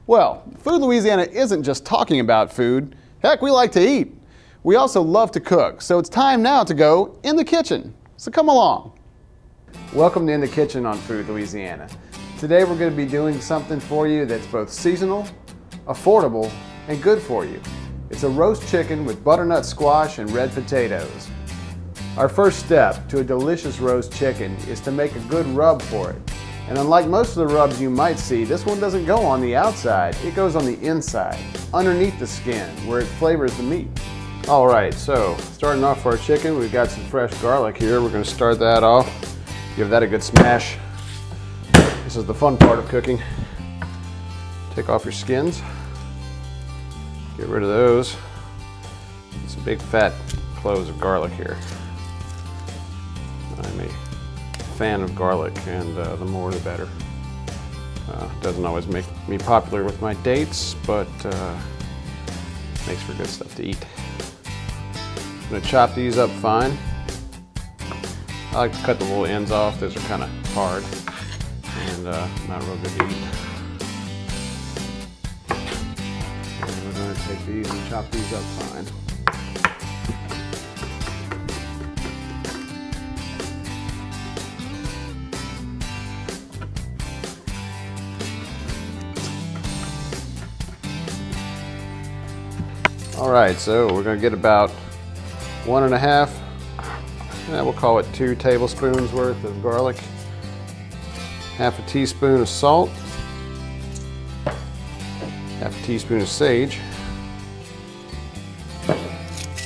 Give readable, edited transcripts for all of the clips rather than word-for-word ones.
Well, Food Louisiana isn't just talking about food. Heck, we like to eat. We also love to cook, so it's time now to go in the kitchen. So come along. Welcome to In the Kitchen on Food Louisiana. Today we're going to be doing something for you that's both seasonal, affordable, and good for you. It's a roast chicken with butternut squash and red potatoes. Our first step to a delicious roast chicken is to make a good rub for it. And unlike most of the rubs you might see, this one doesn't go on the outside, it goes on the inside, underneath the skin, where it flavors the meat. Alright, so starting off for our chicken, we've got some fresh garlic here. We're going to start that off, give that a good smash. This is the fun part of cooking. Take off your skins, get rid of those. Some big fat cloves of garlic here. I'm a fan of garlic, and the more the better. Doesn't always make me popular with my dates, but makes for good stuff to eat. I'm going to chop these up fine. I like to cut the little ends off. Those are kind of hard and not real good to eat. And we're going to take these and chop these up fine. Alright, so we're going to get about 1.5, we'll call it 2 tablespoons worth of garlic, half a teaspoon of salt, half a teaspoon of sage,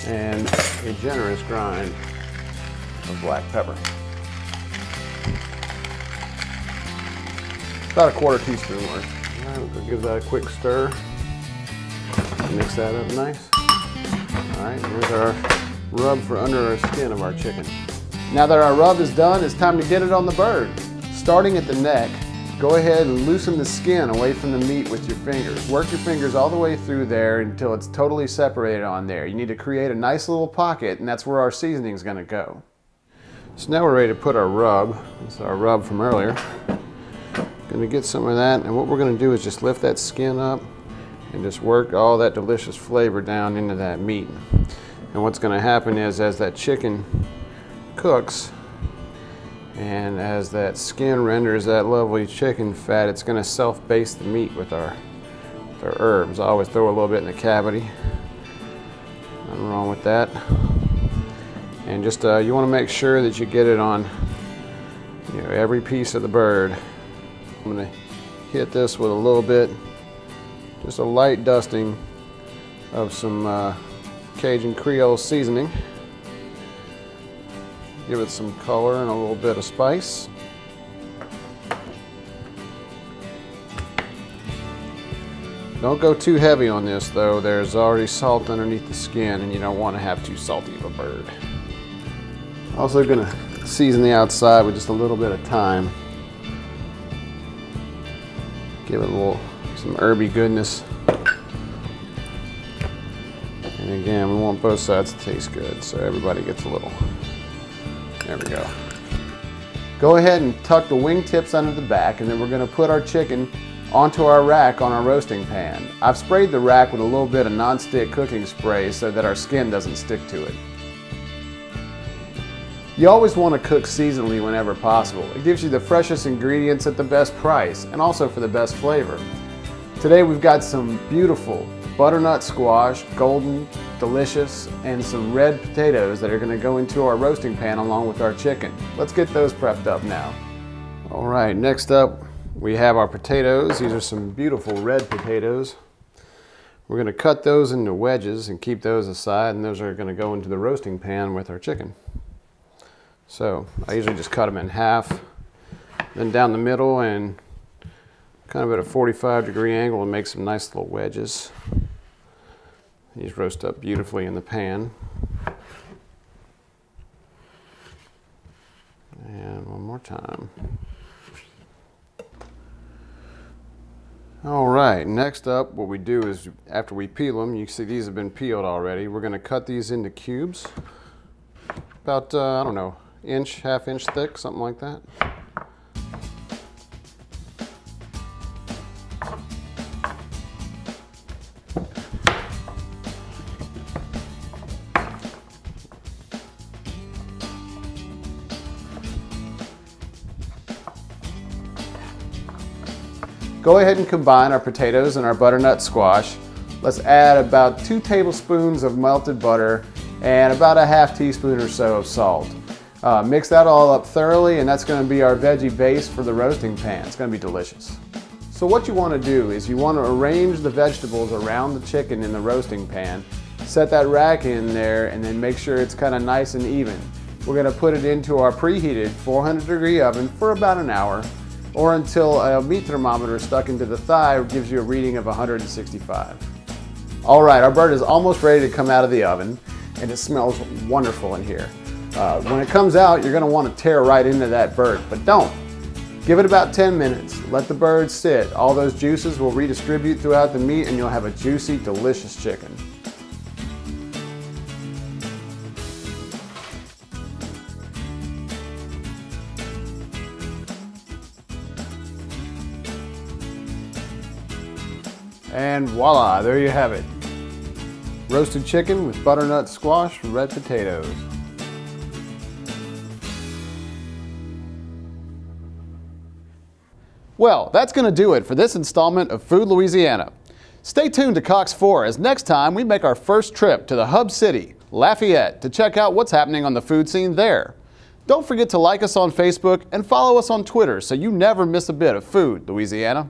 and a generous grind of black pepper. About a 1/4 teaspoon worth. Alright, we'll give that a quick stir. Mix that up nice. Alright, here's our rub for under our skin of our chicken. Now that our rub is done, it's time to get it on the bird. Starting at the neck, go ahead and loosen the skin away from the meat with your fingers. Work your fingers all the way through there until it's totally separated on there. You need to create a nice little pocket, and that's where our seasoning is going to go. So now we're ready to put our rub. This is our rub from earlier. Going to get some of that, and what we're going to do is just lift that skin up and just work all that delicious flavor down into that meat. And what's going to happen is, as that chicken cooks and as that skin renders that lovely chicken fat, it's going to self-baste the meat with our herbs. I always throw a little bit in the cavity. Nothing wrong with that. And just you want to make sure that you get it on, you know, every piece of the bird. I'm going to hit this with a little bit, just a light dusting of some Cajun Creole seasoning. Give it some color and a little bit of spice. Don't go too heavy on this though. There's already salt underneath the skin and you don't want to have too salty of a bird. Also going to season the outside with just a little bit of thyme. Give it a little some herby goodness. And again, we want both sides to taste good, so everybody gets a little. There we go. Go ahead and tuck the wingtips under the back, and then we're going to put our chicken onto our rack on our roasting pan. I've sprayed the rack with a little bit of non-stick cooking spray so that our skin doesn't stick to it. You always want to cook seasonally whenever possible. It gives you the freshest ingredients at the best price, and also for the best flavor. Today we've got some beautiful butternut squash, golden, delicious, and some red potatoes that are going to go into our roasting pan along with our chicken. Let's get those prepped up now. Alright, next up we have our potatoes. These are some beautiful red potatoes. We're going to cut those into wedges and keep those aside, and those are going to go into the roasting pan with our chicken. So I usually just cut them in half, then down the middle and kind of at a 45-degree angle and make some nice little wedges. These roast up beautifully in the pan. And one more time. All right, next up what we do is after we peel them, you can see these have been peeled already, we're going to cut these into cubes. About, I don't know, inch, half-inch thick, something like that. Go ahead and combine our potatoes and our butternut squash. Let's add about 2 tablespoons of melted butter and about a half teaspoon or so of salt. Mix that all up thoroughly, and that's going to be our veggie base for the roasting pan. It's going to be delicious. So what you want to do is you want to arrange the vegetables around the chicken in the roasting pan. Set that rack in there and then make sure it's kind of nice and even. We're going to put it into our preheated 400-degree oven for about an hour, or until a meat thermometer stuck into the thigh gives you a reading of 165. All right, our bird is almost ready to come out of the oven, and it smells wonderful in here. When it comes out, you're going to want to tear right into that bird, but don't. Give it about 10 minutes. Let the bird sit. All those juices will redistribute throughout the meat, and you'll have a juicy, delicious chicken. And voila, there you have it. Roasted chicken with butternut squash and red potatoes. Well, that's going to do it for this installment of Food Louisiana. Stay tuned to Cox 4 as next time we make our first trip to the hub city, Lafayette, to check out what's happening on the food scene there. Don't forget to like us on Facebook and follow us on Twitter so you never miss a bit of Food Louisiana.